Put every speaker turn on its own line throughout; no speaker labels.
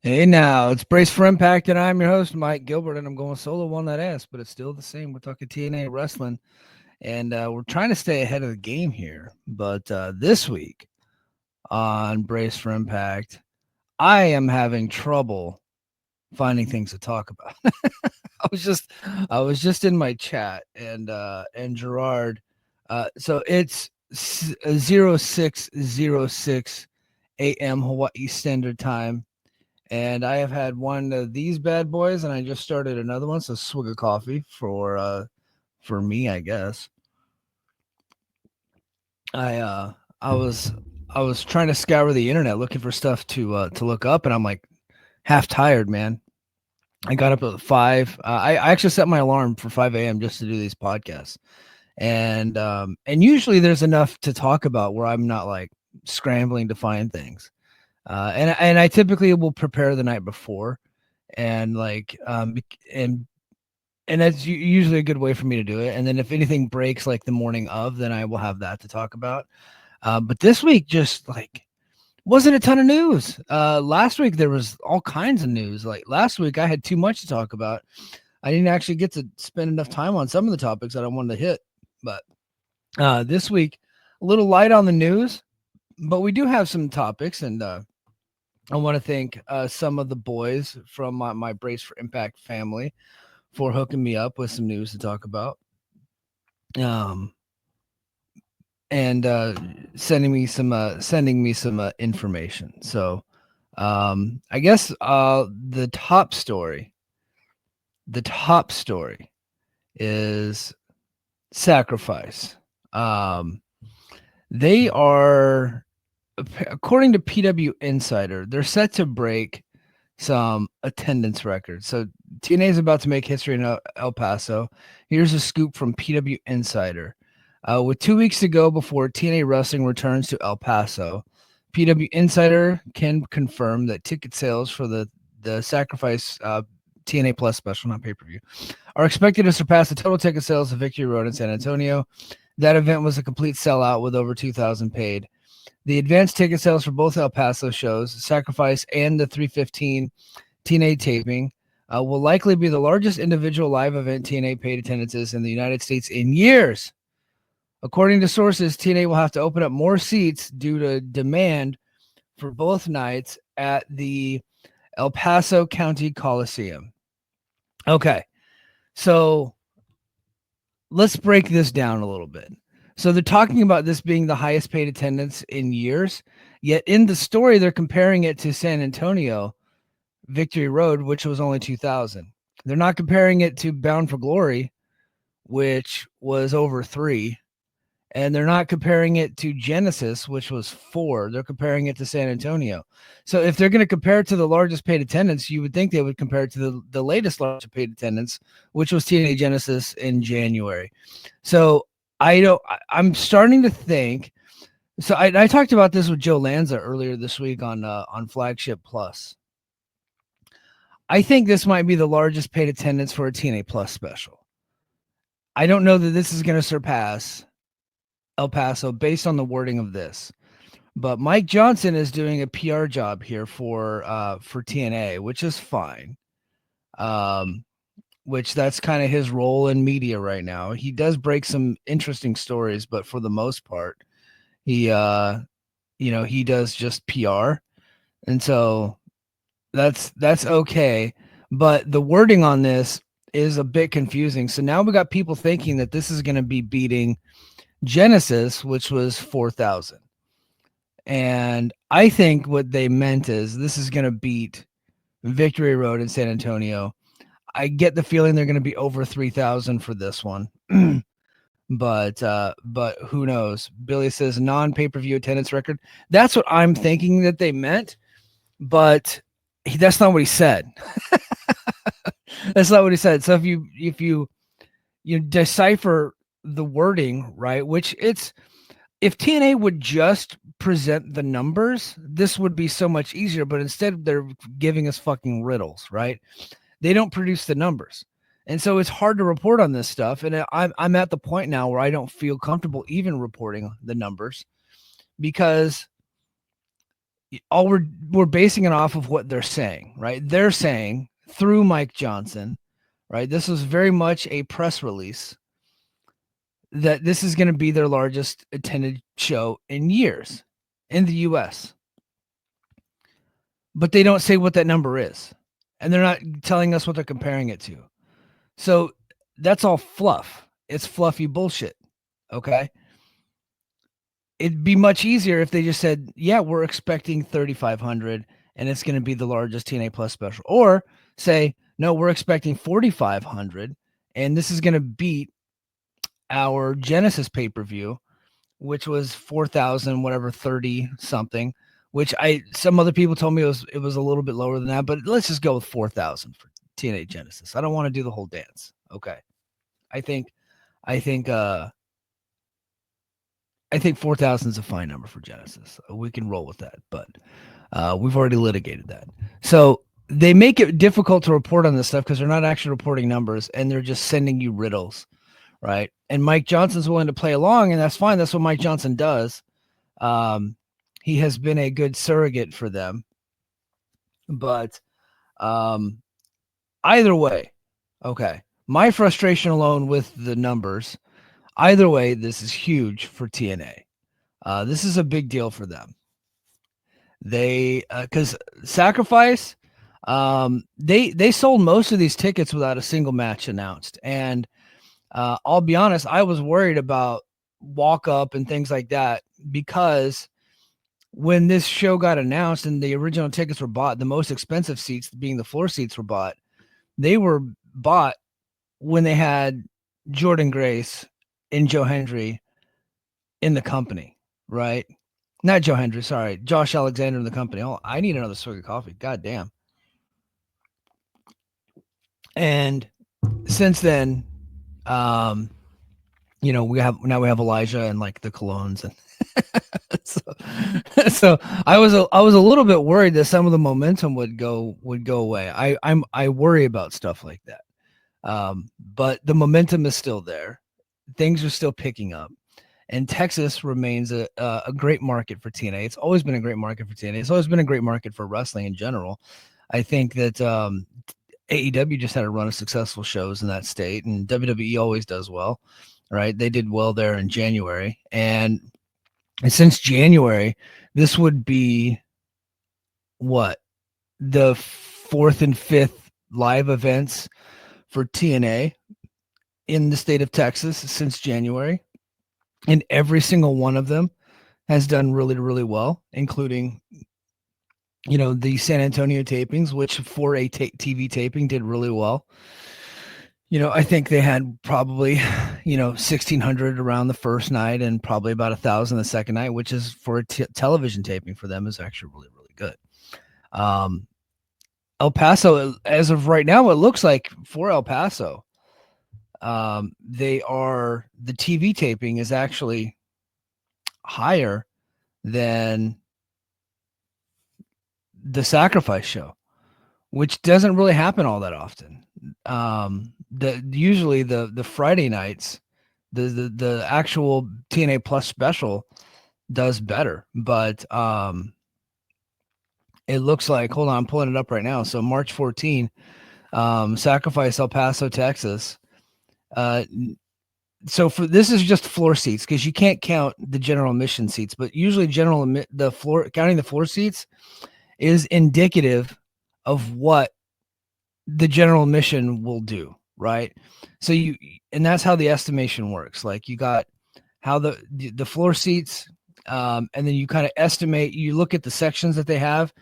Hey, now it's Brace for Impact, and I'm your host, Mike Gilbert, and I'm going solo on that ass, but it's still the same. We're talking TNA wrestling, and we're trying to stay ahead of the game here. But this week on Brace for Impact, I am having trouble finding things to talk about. I was just in my chat, and Gerard. So it's 0606 a.m. Hawaii Standard Time. And I have had one of these bad boys, and I just started another one. So swig of coffee for me, I guess. I uh I was I was trying to scour the internet looking for stuff to look up, and I'm like half tired, man. I got up at 5. I actually set my alarm for 5 a.m. just to do these podcasts, and usually there's enough to talk about where I'm not like scrambling to find things. And I typically will prepare the night before, and and that's usually a good way for me to do it. And then if anything breaks like the morning of, then I will have that to talk about. But this week just like wasn't a ton of news. Last week there was all kinds of news. Like last week I had too much to talk about. I didn't actually get to spend enough time on some of the topics that I wanted to hit. But this week a little light on the news, but we do have some topics, and I want to thank some of the boys from my Brace for Impact family for hooking me up with some news to talk about. Um, and sending me some information. So, I guess the top story is Sacrifice. Um, they are, according to PW Insider, they're set to break some attendance records. So TNA is about to make history in El Paso. Here's a scoop from PW Insider. With 2 weeks to go before TNA Wrestling returns to El Paso, PW Insider can confirm that ticket sales for the Sacrifice TNA Plus special, not pay-per-view, are expected to surpass the total ticket sales of Victory Road in San Antonio. That event was a complete sellout with over 2,000 paid. The advanced ticket sales for both El Paso shows, Sacrifice and the 315 TNA taping, will likely be the largest individual live event TNA paid attendances in the United States in years. According to sources, TNA will have to open up more seats due to demand for both nights at the El Paso County Coliseum. Okay, so let's break this down a little bit. So they're talking about this being the highest paid attendance in years, yet in the story they're comparing it to San Antonio Victory Road, which was only 2,000. They're not comparing it to Bound for Glory, which was over 3, and they're not comparing it to Genesis, which was 4. They're comparing it to San Antonio. So if they're going to compare it to the largest paid attendance, you would think they would compare it to the latest largest paid attendance, which was TNA Genesis in January. So I'm starting to think. So I talked about this with Joe Lanza earlier this week on Flagship Plus. I think this might be the largest paid attendance for a TNA Plus special. I don't know that this is going to surpass El Paso based on the wording of this. But Mike Johnson is doing a PR job here for TNA, which is fine. Which that's kind of his role in media right now. He does break some interesting stories, but for the most part, he he does just PR. And so that's okay. But the wording on this is a bit confusing. So now we got people thinking that this is going to be beating Genesis, which was 4,000. And I think what they meant is this is going to beat Victory Road in San Antonio. I get the feeling they're going to be over 3,000 for this one. But who knows? Billy says non-pay-per-view attendance record. That's what I'm thinking that they meant, but that's not what he said. That's not what he said. So if you decipher the wording, right, which it's, if TNA would just present the numbers, this would be so much easier. But instead, they're giving us fucking riddles, right? They don't produce the numbers. And so it's hard to report on this stuff. And I'm at the point now where I don't feel comfortable even reporting the numbers because all we're basing it off of what they're saying, right? They're saying through Mike Johnson, right? This was very much a press release that this is going to be their largest attended show in years in the US. But they don't say what that number is. And they're not telling us what they're comparing it to. So that's all fluff. It's fluffy bullshit. Okay. It'd be much easier if they just said, yeah, we're expecting 3,500 and it's going to be the largest TNA Plus special. Or say, no, we're expecting 4,500 and this is going to beat our Genesis pay-per-view, which was 4,000, whatever, 30 something, which some other people told me it was a little bit lower than that, but let's just go with 4,000 for TNA Genesis. I don't want to do the whole dance. Okay. I think 4,000 is a fine number for Genesis. We can roll with that, but we've already litigated that. So they make it difficult to report on this stuff because they're not actually reporting numbers and they're just sending you riddles, right? And Mike Johnson's willing to play along, and that's fine. That's what Mike Johnson does. He has been a good surrogate for them. But either way, okay, my frustration alone with the numbers, either way, this is huge for TNA. This is a big deal for them. They, because Sacrifice, they sold most of these tickets without a single match announced. And I'll be honest, I was worried about walk up and things like that because when this show got announced and the original tickets were bought, the most expensive seats being the floor seats were bought. They were bought when they had Jordan Grace and Joe Hendry in the company, right? Not Joe Hendry, sorry. Josh Alexander in the company. Oh, I need another swig of coffee. God damn. And since then, we have Elijah and like the colognes and so I was a little bit worried that some of the momentum would go away. I worry about stuff like that. But the momentum is still there. Things are still picking up. And Texas remains a great market for TNA. It's always been a great market for TNA. It's always been a great market for wrestling in general. I think that AEW just had a run of successful shows in that state, and WWE always does well, right? They did well there in January. And since January, this would be what? The 4th and 5th live events for TNA in the state of Texas since January. And every single one of them has done really, really well, including, the San Antonio tapings, which for a TV taping did really well. I think they had probably, 1,600 around the first night and probably about 1,000 the second night, which is for a television taping for them is actually really, really good. El Paso, as of right now, it looks like for El Paso, the TV taping is actually higher than the Sacrifice show, which doesn't really happen all that often. Usually the Friday nights, the actual TNA Plus special does better, but it looks like, hold on, I'm pulling it up right now. So March 14, Sacrifice, El Paso, Texas. So this is just floor seats because you can't count the general admission seats, but usually counting the floor seats is indicative of what the general admission will do, right? So and that's how the estimation works. Like you got how the floor seats, and then you kind of estimate, you look at the sections that they have,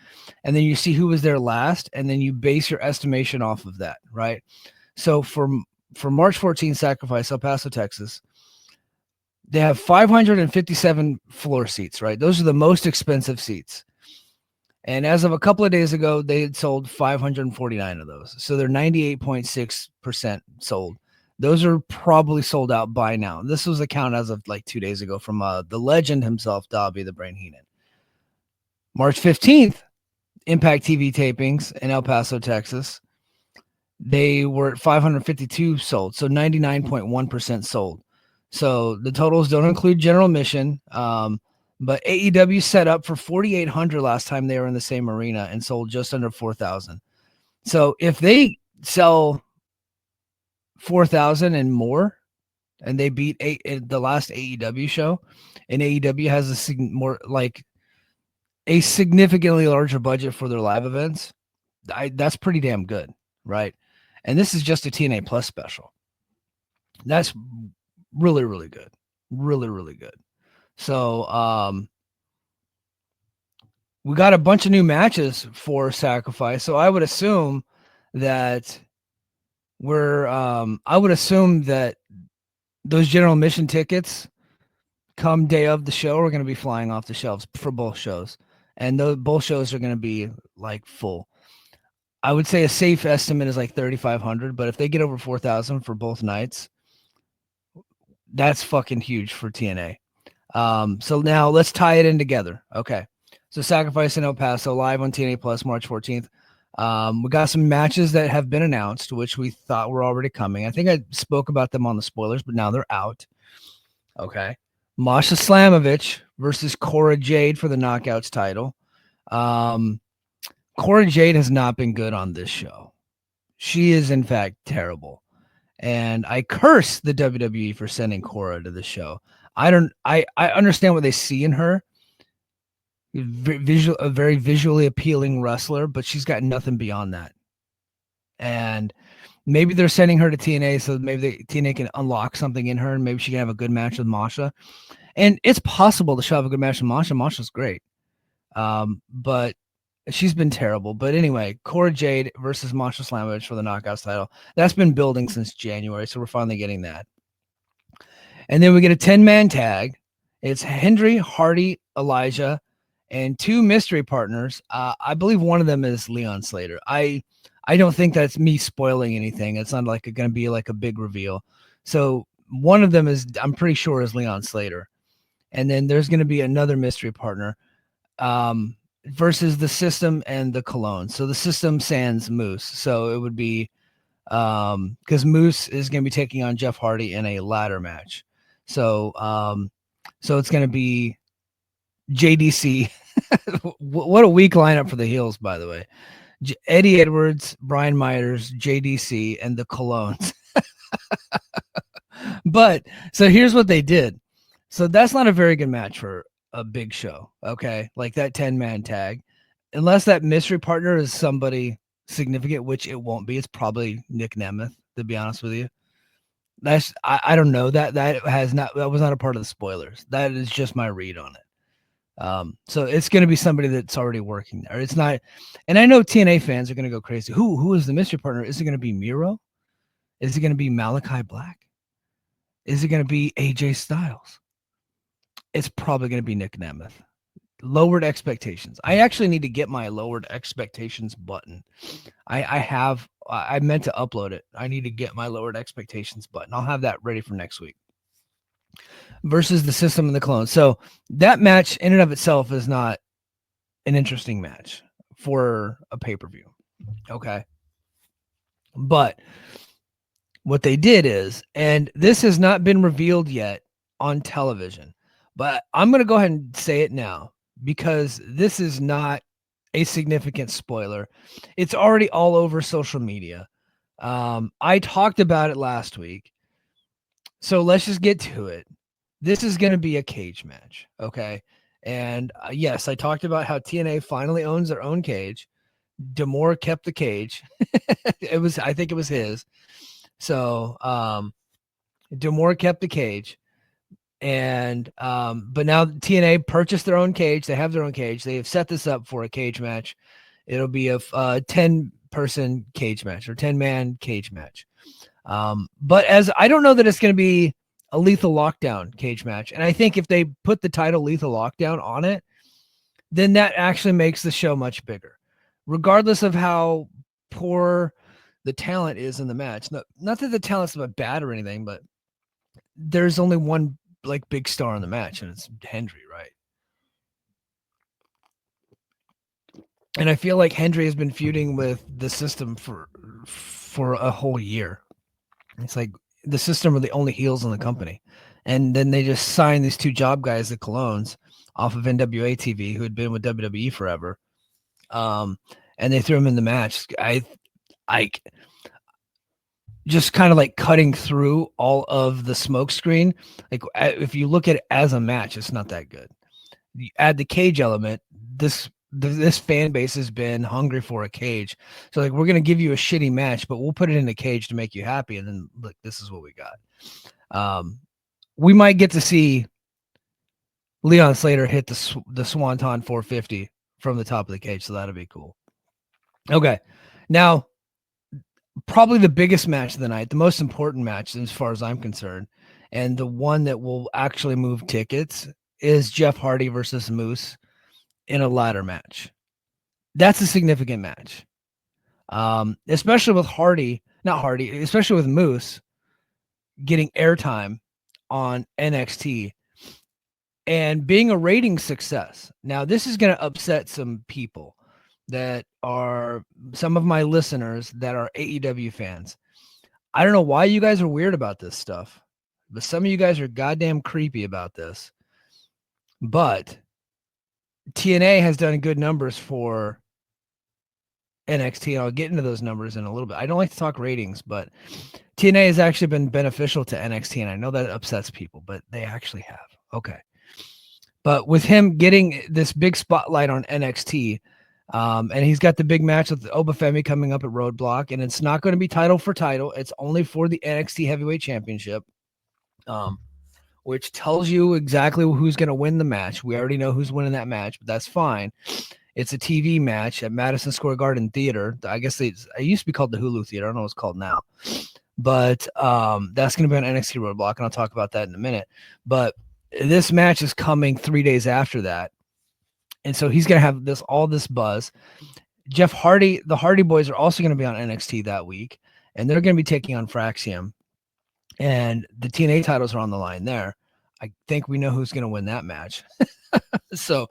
and then you see who was there last, and then you base your estimation off of that, right? So for March 14 Sacrifice, El Paso, Texas, they have 557 floor seats, right? Those are the most expensive seats. And as of a couple of days ago, they had sold 549 of those. So they're 98.6% sold. Those are probably sold out by now. This was a count as of like 2 days ago from the legend himself, Dobby the Brain Heenan. March 15th, Impact TV tapings in El Paso, Texas. They were at 552 sold, so 99.1% sold. So the totals don't include general admission. But AEW set up for 4,800 last time they were in the same arena and sold just under 4,000. So if they sell 4,000 and more, and they beat the last AEW show, and AEW has a significantly larger budget for their live events, that's pretty damn good, right? And this is just a TNA Plus special. That's really, really good. Really, really good. So we got a bunch of new matches for Sacrifice. So I would assume that those general admission tickets come day of the show are going to be flying off the shelves for both shows. And both shows are going to be like full. I would say a safe estimate is like 3,500, but if they get over 4,000 for both nights, that's fucking huge for TNA. So now let's tie it in together. Okay. So Sacrifice in El Paso live on TNA Plus March 14th. We got some matches that have been announced, which we thought were already coming. I think I spoke about them on the spoilers, but now they're out. Okay. Masha Slamovich versus Cora Jade for the Knockouts title. Cora Jade has not been good on this show. She is, in fact, terrible. And I curse the WWE for sending Cora to the show. I understand what they see in her. A very visually appealing wrestler, but she's got nothing beyond that. And maybe they're sending her to TNA so maybe TNA can unlock something in her, and maybe she can have a good match with Masha. And it's possible to shove a good match with Masha. Masha's great. But she's been terrible. But anyway, Cora Jade versus Masha Slamovich for the Knockouts title. That's been building since January, so we're finally getting that. And then we get a 10-man tag. It's Hendry, Hardy, Elijah, and two mystery partners. I believe one of them is Leon Slater. I don't think that's me spoiling anything. It's not like going to be like a big reveal. So one of them I'm pretty sure is Leon Slater. And then there's going to be another mystery partner versus the System and the Cologne. So the System sans Moose. So it would be because Moose is going to be taking on Jeff Hardy in a ladder match. So it's going to be JDC. What a weak lineup for the heels, by the way. Eddie Edwards, Brian Myers, JDC, and the Colognes. But so here's what they did. So that's not a very good match for a big show. Okay. Like that 10-man tag, unless that mystery partner is somebody significant, which it won't be. It's probably Nick Nemeth, to be honest with you. I don't know that was not a part of the spoilers. That is just my read on it. So it's going to be somebody that's already working there. It's not, and I know TNA fans are going to go crazy. Who is the mystery partner? Is it going to be Miro? Is it going to be Malachi Black? Is it going to be AJ Styles? It's probably going to be Nick Nemeth. Lowered expectations. I actually need to get my lowered expectations button. I meant to upload it. I need to get my lowered expectations button. I'll have that ready for next week. Versus the System and the Clone. So that match in and of itself is not an interesting match for a pay-per-view. Okay. But what they did is, and this has not been revealed yet on television, but I'm going to go ahead and say it now because this is not a significant spoiler. It's already all over social media. I talked about it last week. So let's just get to it. This is going to be a cage match. Okay. And yes, I talked about how TNA finally owns their own cage. D'Amore kept the cage. I think it was his. So, D'Amore kept the cage. And but now TNA purchased their own cage. They have their own cage. They have set this up for a cage match. It'll be a 10-person cage match or 10-man cage match. But as I don't know that it's going to be a Lethal Lockdown cage match. And I think if they put the title Lethal Lockdown on it, then that actually makes the show much bigger, regardless of how poor the talent is in the match. Not that the talent's bad or anything, but there's only one like big star in the match, and it's Hendry, right? And I feel like Hendry has been feuding with the System for a whole year. It's like the System are the only heels in the company, And then they just signed these two job guys, the Colognes, off of NWA TV, who had been with WWE forever. And they threw him in the match. I just kind of like cutting through all of the smoke screen. Like if you look at it as a match, it's not that good. You add the cage element. This fan base has been hungry for a cage. So like we're gonna give you a shitty match, but we'll put it in a cage to make you happy. And then look, this is what we got. We might get to see Leon Slater hit the Swanton 450 from the top of the cage, so that'll be cool. Okay, now probably the biggest match of the night, the most important match as far as I'm concerned, and the one that will actually move tickets is Jeff Hardy versus Moose in a ladder match. That's a significant match, especially with especially with Moose getting airtime on NXT and being a rating success. Now, this is going to upset some people that are some of my listeners that are AEW fans. I don't know why you guys are weird about this stuff, but some of you guys are goddamn creepy about this. But TNA has done good numbers for NXT, and I'll get into those numbers in a little bit. I don't like to talk ratings, but TNA has actually been beneficial to NXT, and I know that upsets people, but they actually have. Okay. But with him getting this big spotlight on NXT, and he's got the big match with Obafemi coming up at Roadblock, and it's not going to be title for title. It's only for the NXT Heavyweight Championship, which tells you exactly who's going to win the match. We already know who's winning that match, but that's fine. It's a TV match at Madison Square Garden Theater. I guess it used to be called the Hulu Theater. I don't know what it's called now. But that's going to be on NXT Roadblock, and I'll talk about that in a minute. But this match is coming 3 days after that. And so he's going to have all this buzz. Jeff Hardy, the Hardy Boys are also going to be on NXT that week, and they're going to be taking on Fraxium. And the TNA titles are on the line there. I think we know who's going to win that match. So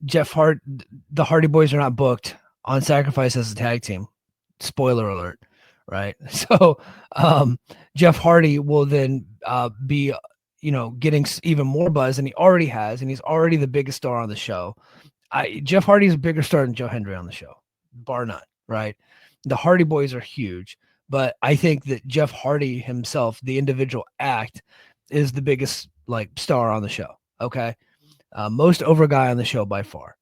the Hardy Boys are not booked on Sacrifice as a tag team. Spoiler alert, right? So Jeff Hardy will then be getting even more buzz, and he already has, and he's already the biggest star on the show. Jeff Hardy is a bigger star than Joe Hendry on the show, bar none, right? The Hardy Boys are huge, but I think that Jeff Hardy himself, the individual act, is the biggest star on the show. Okay, most over guy on the show by far,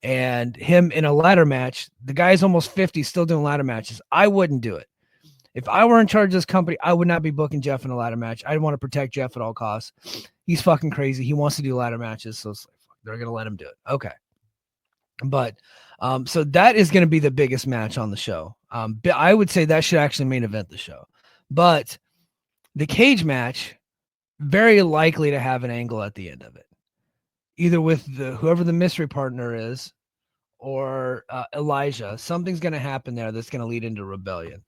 and him in a ladder match. The guy's almost 50, still doing ladder matches. I wouldn't do it. If I were in charge of this company, I would not be booking Jeff in a ladder match. I'd want to protect Jeff at all costs. He's fucking crazy. He wants to do ladder matches, so they're going to let him do it. Okay. But so that is going to be the biggest match on the show. I would say that should actually main event the show. But the cage match, very likely to have an angle at the end of it, either with whoever the mystery partner is or Elijah. Something's going to happen there that's going to lead into rebellion.